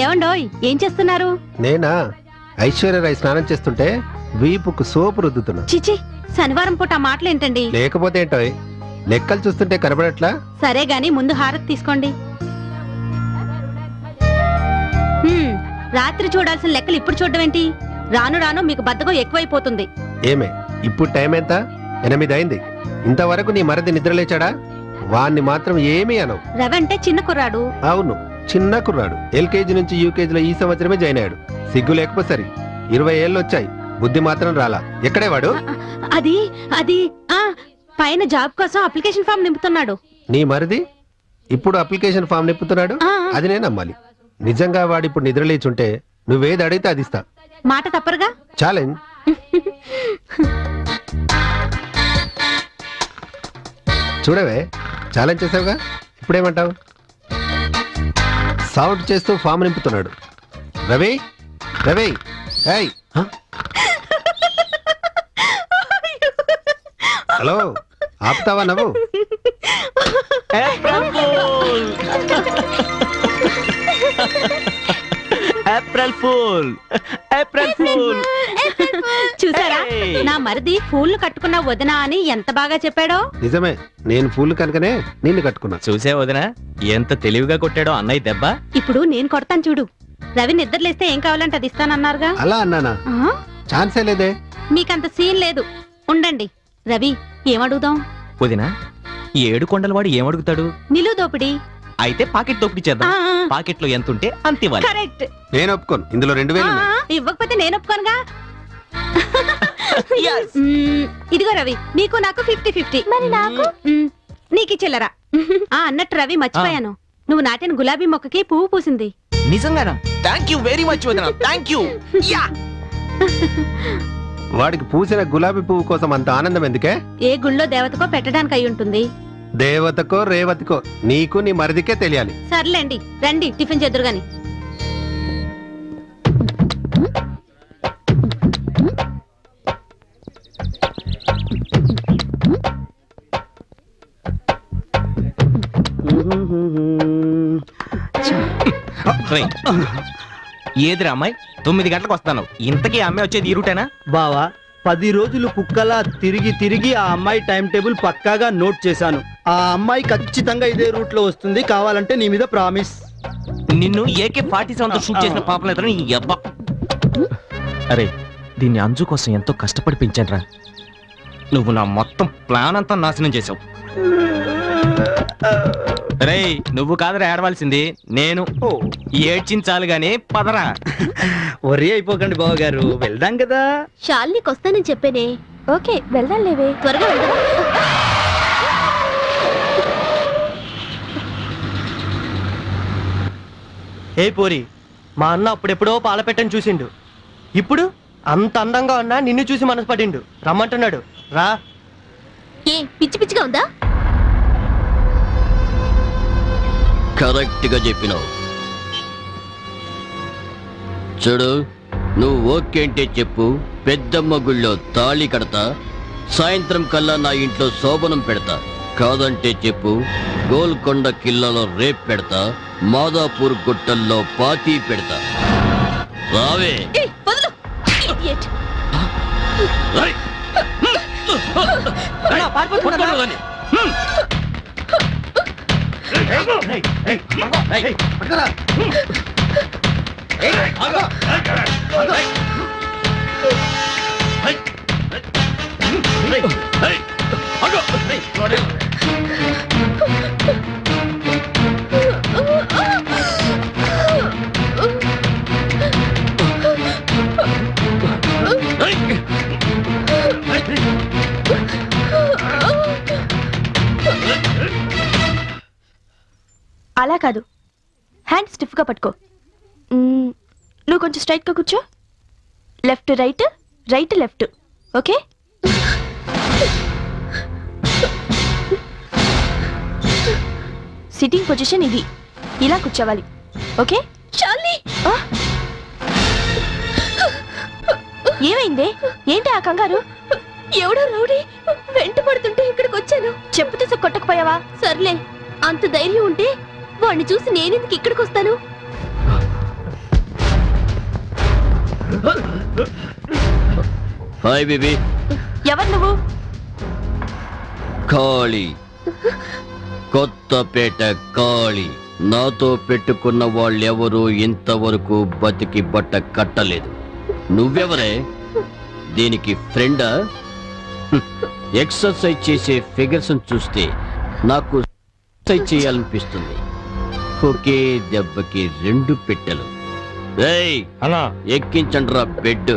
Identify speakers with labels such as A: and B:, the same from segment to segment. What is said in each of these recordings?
A: ఏమండోయ్ ఏం చేస్తున్నారు?
B: నేనా ఐశ్వర్యరాయ్ స్నానం చేస్తుంటే వీపుకు సోపు రుద్దుతున్నా.
A: చిచి, శనివారం పూట ఆ మాటలేంటండి?
B: లేకపోతే ఏంటో లెక్కలు చూస్తుంటే కనబడట్లా?
A: సరే గాని ముందు హారతి తీసుకోండి. రాత్రి చూడాల్సిన లెక్కలు ఇప్పుడు చూడడం ఏంటి? రాను రాను మీకు బద్ధకం ఎక్కువైపోతుంది.
B: ఏమే ఇప్పుడు టైం ఎంత? 8 అయింది. ఇంతవరకు నీ మరిది నిద్రలేచాడా? వాణ్ణి మాత్రం ఏమీ అనవు.
A: రవి అంటే చిన్న కుర్రాడు.
B: అవును, చిన్న కుర్రాడు. ఎల్కేజీ నుంచి యూకేజీలో ఈ సంవత్సరమే జాయిన్ అయ్యాడు. సిగ్గు లేకపోతే సరి 20 ఏళ్ళు వచ్చాయి, బుద్ధి మాత్రం రాలా. ఎక్కడే వాడు?
A: అది అది పైన జాబ్ కోసం అప్లికేషన్ ఫామ్ నింపుతున్నాడు.
B: నీ మరిది ఇప్పుడు అప్లికేషన్ ఫామ్ నింపుతున్నాడు? అది నేను నమ్మాలి. నిజంగా వాడు ఇప్పుడు నిద్రలేచుంటే నువ్వేది అడిగితే అది ఇస్తా.
A: మాట తప్పరుగా?
B: ఛాలెంజ్. చూడవే, ఛాలెంజ్ చేసావుగా, ఇప్పుడేమంటావు? సౌండ్ చేస్తూ ఫామ్ నింపుతున్నాడు. రవి రవి, ఏయ్ హలో, ఆపుతావా నవ్వు?
C: April fool, April fool.
A: చూసారా, నా మరిది ఫూల్ కట్టుకున్న వదినా అని ఎంత బాగా చెప్పాడో.
B: నిజమే, నేను ఫూల్ కనుకనే నిన్ను కట్టుకున్నా.
C: చూసే వదినా ఎంత తెలివిగా కొట్టాడో అన్నయ్య దెబ్బ.
A: ఇప్పుడు నేను కొడతాను చూడు. రవి నిద్రలేస్తే ఏం కావాలంటే అది ఇస్తానన్నారుగా.
B: అలా అన్నానా? ఛాన్సే లేదే.
A: మీకంత సీన్ లేదు, ఉండండి. రవి ఏమడుగుదాం?
C: వదినా, 7 కొండల వాడు ఏమడుగుతాడు?
A: నిలువు దోపిడి.
C: అయితే పాకెట్ దోపిడీ చేద్దాం. పాకెట్ లో ఎంత ఉంటే అంత ఇవ్వాలి.
A: కరెక్ట్.
B: నేను ఒప్పుకోను, ఇందులో 2000.
A: ఇవ్వకపోతే నేను ఒప్పుకోనుగా. ఇదిగో రవి, నీకు నాకు 50-50. మరి నాకు? నీకు చిల్లరా. అన్నట్టు రవి, మర్చిపోయాను, నువ్వు నాటిన గులాబీ మొక్కకి పువ్వు పూసింది.
C: నిజంగానా? థ్యాంక్ యూ వెరీ మచ్ వదినా, థ్యాంక్ యూ.
B: వాడికి పూసిన గులాబీ పువ్వు కోసం అంత ఆనందం ఎందుకే?
A: ఏ గుళ్ళో దేవతకో పెట్టడానికి అయి ఉంటుంది.
B: దేవతకో రేవతికో నీకు నీ మరిదికే తెలియాలి.
A: సర్లేండి, రండి టిఫిన్ చేద్దురు గాని.
C: ఏదిరా అమ్మాయి, 9 గంటలకు వస్తాను. ఇంతకీ అమ్మాయి వచ్చేది ఈ రూటేనా?
D: బావా, 10 రోజులు కుక్కలా తిరిగి తిరిగి ఆ అమ్మాయి టైం టేబుల్ పక్కాగా నోట్ చేశాను. ఆ అమ్మాయి ఖచ్చితంగా ఇదే రూట్ లో వస్తుంది. కావాలంటే నీ మీద ప్రామిస్.
C: నిన్ను AK-47 షూట్ చేసిన పాపం నీ అబ్బా. అరే, దీన్ని అంజు కోసం ఎంతో కష్టపడి పెంచానురా. నువ్వు నా మొత్తం ప్లాన్ అంతా నాశనం చేసావు. రే, నువ్వు కాదురా ఏడవలసింది, నేను. ఏడ్చించాలి గానీ పదరా.
D: వరి అయిపోకండి బావగారు, వెళ్దాం కదా.
A: షాల్నీకి వస్తానని చెప్పేనే. ఓకే, వెళ్దాం లేవే, త్వరగా వెళ్దాం.
E: ఏ పోరి, మా అన్న అప్పుడెప్పుడో పాలపెట్టని చూసిండు. ఇప్పుడు అంత అందంగా ఉన్నా నిన్ను చూసి మనసు పడిండు. రమ్మంటున్నాడు, రా.
A: ఏ పిచ్చి పిచ్చిగా ఉందా?
F: కరెక్ట్ గా చెప్పినావు. చూడు, నువ్వు ఓకే అంటే చెప్పు, పెద్దమ్మ గుళ్ళో తాళి కడతా, సాయంత్రం కల్లా నా ఇంట్లో శోభనం పెడతా. కాదంటే చెప్పు, గోల్కొండ కిల్లలో రేప్ పెడతా, మాదాపూర్ గుట్టల్లో పాతీ పెడతా. రావే.
G: అలా కాదు, హ్యాండ్ స్టిఫ్ గా పట్టుకో. నువ్వు కొంచెం స్ట్రైట్ గా కూర్చో. Left right, right left. Okay? Sitting position ఇది, ఇలా కూర్చోవాలి. ఓకే? చాలీ. ఏమైంది? ఏంటి ఆ కంగారు?
A: ఎవడో రౌడీ వెంట పడుతుంటే ఇక్కడికి వచ్చాను.
G: చెప్పు తీసి కొట్టకపోయావా?
A: సర్లే, అంత ధైర్యం ఉంటే వాడిని చూసి నేనెందుకు ఇక్కడికి వస్తాను?
F: Hi baby.
G: ఎవరు నువ్వు?
F: కాళీ, కొత్తపేట కాళీ. నాతో పెట్టుకున్న వాళ్ళెవరూ ఇంతవరకు బతికి బట్ట కట్టలేదు. నువ్వెవరే? దీనికి ఫ్రెండా? ఎక్సర్సైజ్ చేసే ఫిగర్స్ చూస్తే నాకు ఎక్సర్సైజ్ చేయాలనిపిస్తుంది. ఒకే దెబ్బకి 2 పెట్టెలు. రేయ్
C: అన్నా,
F: ఎక్కించండ్రా బెడ్.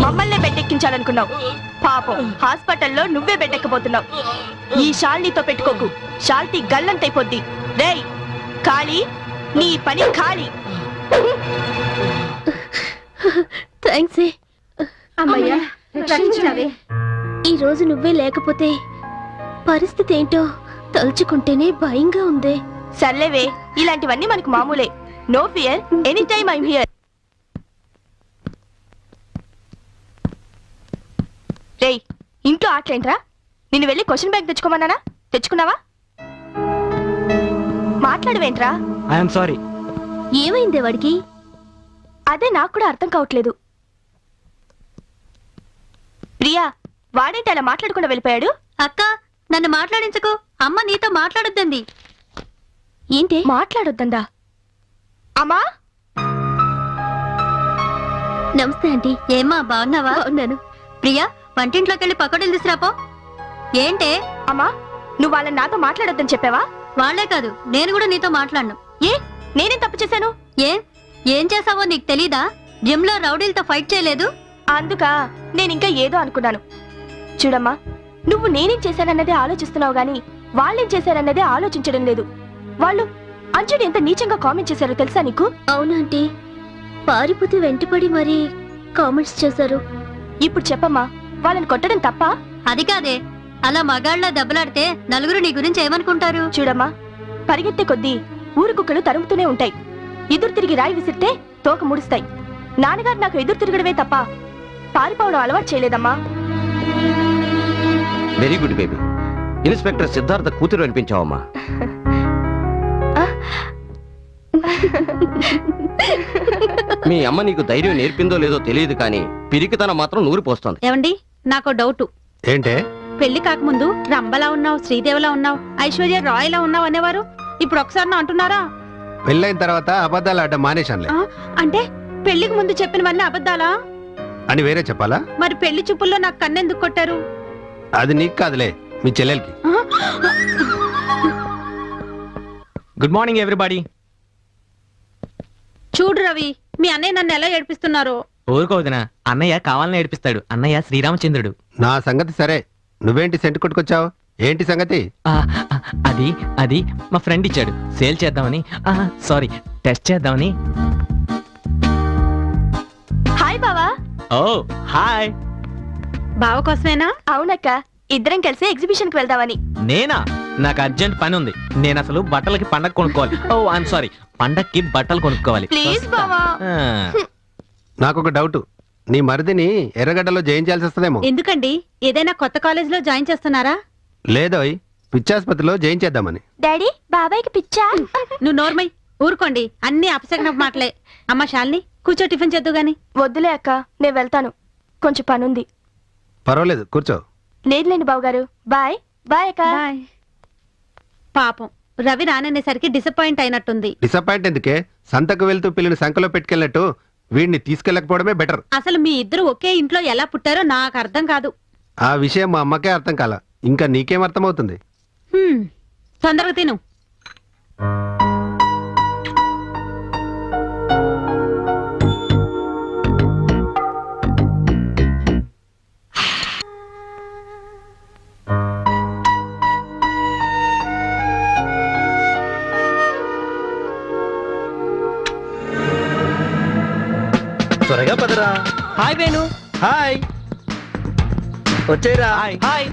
G: మమ్మల్నే బెడ్డెక్కించాలనుకున్నావు. పాపం హాస్పిటల్లో నువ్వే బెడ్డెక్కబోతున్నావు. ఈ షాల్నీతో పెట్టుకోకు, షాల్టీ గల్లంతైపోద్ది. రేయ్ ఖాళీ, నీ పని ఖాళీ.
H: థ్యాంక్స్.
A: అమ్మయ్యా, రక్షించావే.
H: ఈ రోజు నువ్వే లేకపోతే పరిస్థితి ఏంటో తలుచుకుంటేనే భయంగా ఉంది.
G: సర్లేవే, ఇలాంటివన్నీ మనకు మామూలే. No fear, any time I'm here. రేయ్, ఇంట్లో ఆటలేంట్రా? నిన్ను వెళ్ళి క్వశ్చన్ బ్యాంక్ తెచ్చుకోమన్నానా? తెచ్చుకున్నావా? మాట్లాడవేంట్రా?
C: I'm sorry.
H: ఏమైంది వాడికి?
G: అదే నాకు కూడా అర్థం కావట్లేదు. ప్రియా, వాడేంటి అలా మాట్లాడకుండా వెళ్ళిపోయాడు?
A: అక్క, నన్ను మాట్లాడించకు. అమ్మ నీతో మాట్లాడొద్దండి.
H: ఏంటి?
G: మాట్లాడొద్దందా? అమ్మా,
H: నమస్తే ఆంటీ.
A: ఏమ్మా, బాగున్నావా?
H: ఉన్నాను.
A: ప్రియా, వంటింట్లోకి వెళ్ళి పకోడీలు తీసుకురాపో. ఏంటే?
G: అమ్మా, నువ్వు వాళ్ళని నాతో మాట్లాడొద్దని చెప్పావా?
A: వాళ్లే కాదు, నేను కూడా నీతో మాట్లాడను.
G: ఏ, నేనేం తప్పు చేశాను?
A: ఏం చేసావో నీకు తెలీదా? జిమ్ లో రౌడీలతో ఫైట్ చేయలేదు?
G: అందుకా నేను ఇంకా ఏదో అనుకున్నాను. చూడమ్మా, నువ్వు నేనేం చేశానన్నదే ఆలోచిస్తున్నావు గాని వాళ్ళేం చేశారన్నదే ఆలోచించడం లేదు. వాళ్ళు అంజుని ఎంత నీచంగా కామెంట్ చేశారో తెలుసా నీకు?
H: అవునంటీ, పారిపోతే వెంటపడి మరీ కామెంట్స్ చేశారు.
G: ఇప్పుడు చెప్పమ్మా, వాళ్ళని కొట్టడం తప్ప?
A: అది కాదే, అలా మగాళ్ళ దెబ్బలాడితే నలుగురు నీ గురించి ఏమనుకుంటారు?
G: చూడమ్మా, పరిగెత్తే కొద్దీ ఊరు కుక్కలు తరుముతూనే ఉంటాయి. ఎదురు తిరిగి రాయి విసిరితే తోక ముడుస్తాయి. నాన్నగారు నాకు ఎదురు తిరగడమే తప్ప పారిపోవడం అలవాటు చేయలేదమ్మా.
I: Very good baby. Inspector Siddhartha కూతురు అనిపించావమ్మా. మీ అమ్మ నీకు ధైర్యం నేర్పిందో లేదో తెలియదు కానీ పిరికితనం మాత్రం నూరిపోస్తోంది.
A: ఏమండి, నాకు డౌట్.
B: ఏంటే?
A: పెళ్లి కాకముందు రంభలా ఉన్నావు, శ్రీదేవిలా ఉన్నావు, ఐశ్వర్య రాయ్లా ఉన్నావు అనేవారు. ఇప్పుడు ఒకసారి నా అంటున్నారా?
B: పెళ్ళైన తర్వాత అబద్ధాలు ఆడడం మానేశానులే.
A: అంటే పెళ్లికి ముందు చెప్పినవన్నీ అబద్ధాలా
B: అని వేరే చెప్పాలా?
A: మరి పెళ్లి చూపుల్లో నాకు కన్నెందుకు కొట్టారు?
B: అది నీకు కాదులే, మీ చెల్లెలకి.
C: Good morning everybody.
A: చూడు రవి, మీ అన్నయ్య నన్ను ఎలా ఏడిపిస్తున్నారో.
C: ఊరుకోవదినా, అన్నయ్య కావాలని ఏడిపిస్తాడు. అన్నయ్య శ్రీరామచంద్రుడు.
B: నా సంగతి సరే, నువ్వేంటి సెంటు కొట్టుకొచ్చావు? ఏంటి సంగతి?
C: అది అది మా ఫ్రెండ్ ఇచ్చాడు, సేల్ చేద్దామని. సారీ, టెస్ట్ చేద్దామని.
G: హాయ్ బావా.
C: ఓ హాయ్.
A: బావ కోసమేనా?
G: అవునక్క, ఇద్దరం కలిసి ఎగ్జిబిషన్ కి వెళ్దామని.
C: నేనా? నాకు అర్జెంట్ పని ఉంది. నేను అసలు బట్టలకి పండగ కొనుక్కోవాలి. ఓ ఐఎమ్ సారీ, పండక్కి బట్టలు కొనుక్కోవాలి.
G: ప్లీజ్ బావా.
B: నాకొక డౌట్, నీ మరిదిని ఎర్రగడ్డలో జయించాల్సి వస్తుందేమో.
A: ఎందుకండి? ఏదైనా కొత్త కాలేజ్ లో జాయిన్ చేస్తున్నారా?
B: లేదోయ్, పిచ్చాసుపత్రిలో జయించేద్దామని.
G: డాడీ బాబాయ్కి పిచ్చా?
A: నువ్వు నోర్మై ఊరుకోండి, అన్ని అపశకన మాటలే. అమ్మ శాలిని కూర్చో, టిఫిన్ చేద్దు గాని.
G: వద్దులే అక్క, నేను వెళ్తాను, కొంచెం పనుంది.
B: పర్వాలేదు కూర్చో.
G: లేదులేండి బావగారు. బాయ్. బాయ్ అక్క.
A: పాపం రవి రాననేసరికి డిసప్పాయింట్ అయినట్టుంది.
B: డిసప్పాయింట్ ఎందుకే? సంతకు వెళ్తూ పిల్లని సంకలో పెట్టుకెళ్ళినట్టు వీడిని తీసుకెళ్ళకపోవడమే బెటర్.
A: అసలు మీ ఇద్దరు ఒకే ఇంట్లో ఎలా పుట్టారో నాకు అర్థం కాదు.
B: ఆ విషయం మా అమ్మకే అర్థం కాల, ఇంకా నీకేం అర్థమవుతుంది?
A: తొందరగా తిను.
D: త్వరగా పదరా.
E: హాయ్ వేణు.
D: హాయ్, వచ్చేరా.
E: హాయ్.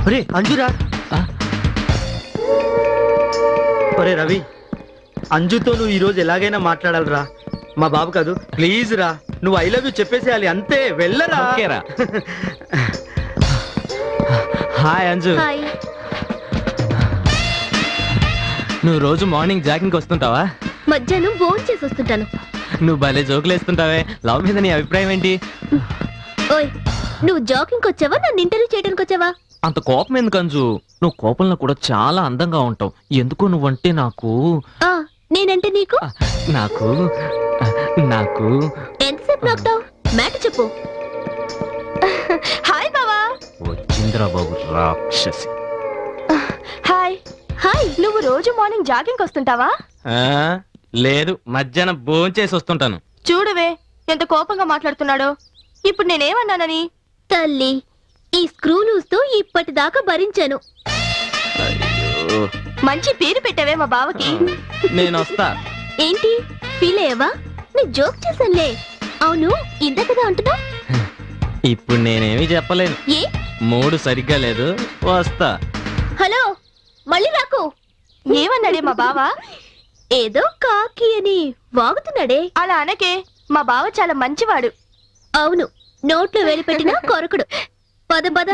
E: ఒరే అంజురా.
D: ఒరే రవి, అంజుతో నువ్వు ఈరోజు ఎలాగైనా మాట్లాడాలిరా. మా బాబు కాదు, ప్లీజ్ రా. నువ్వు ఐ లవ్ యూ చెప్పేసేయాలి, అంతే. వెళ్ళరా.
C: ఓకేరా. హాయ్ అంజు.
H: హాయ్.
C: నువ్వు రోజు మార్నింగ్ జాగింగ్ వస్తుంటావా?
H: మధ్యాహ్నం భోజనం చేసి వస్తుంటాను.
C: నువ్వు భలే జోకులు వేస్తుంటావే. లవ్ మీద నీ అభిప్రాయం ఏంటి?
H: ఓయ్, నువ్వు జాగింగ్ వచ్చావా, నన్ను ఇంటర్వ్యూ చేయడానికి వచ్చావా?
C: అంత కోపం ఎందుకు అంజు? నువ్వు కోపంలో కూడా చాలా అందంగా ఉంటావు. ఎందుకు నువ్వంటే నాకు
H: నేనంటే నీకు
C: నాకు నాకు
H: ఎంతసేపు నాకుతావు? మ్యాటర్ చెప్పు.
G: హాయ్ బావా.
C: వచ్చింద్రా బాబు రాక్షసి.
G: హాయ్.
H: హాయ్.
G: నువ్వు రోజు మార్నింగ్ జాగింగ్ వస్తుంటావా?
C: లేదు, మధ్యాహ్నం భోంచేసి వస్తుంటాను.
G: చూడవే ఎంత కోపంగా మాట్లాడుతున్నాడో. ఇప్పుడు నేనేమన్నానని?
H: తల్లి, ఈ స్క్రూ లూస్తో ఇప్పటిదాకా భరించాను.
G: మంచి పేరు పెట్టావే మా బావకి.
C: నేను వస్తా.
H: ఏంటి ఫీల్ అయ్యావా? నేను జోక్ చేశానులే. అవును, ఇందకదా అంటున్నా.
C: ఇప్పుడు నేనేమి చెప్పలేను,
H: ఏ
C: మూడు సరిగ్గా లేదు. వస్తా.
H: హలో, మళ్ళీ రాకు.
G: ఏమన్నాడే మా బావ?
H: ఏదో కాకి అని వాగుతున్నాడే.
G: అలా అనకే, మా బావ చాలా మంచివాడు.
H: అవును, నోట్లో వేలు పెట్టినా కొరకుడు. పద పద.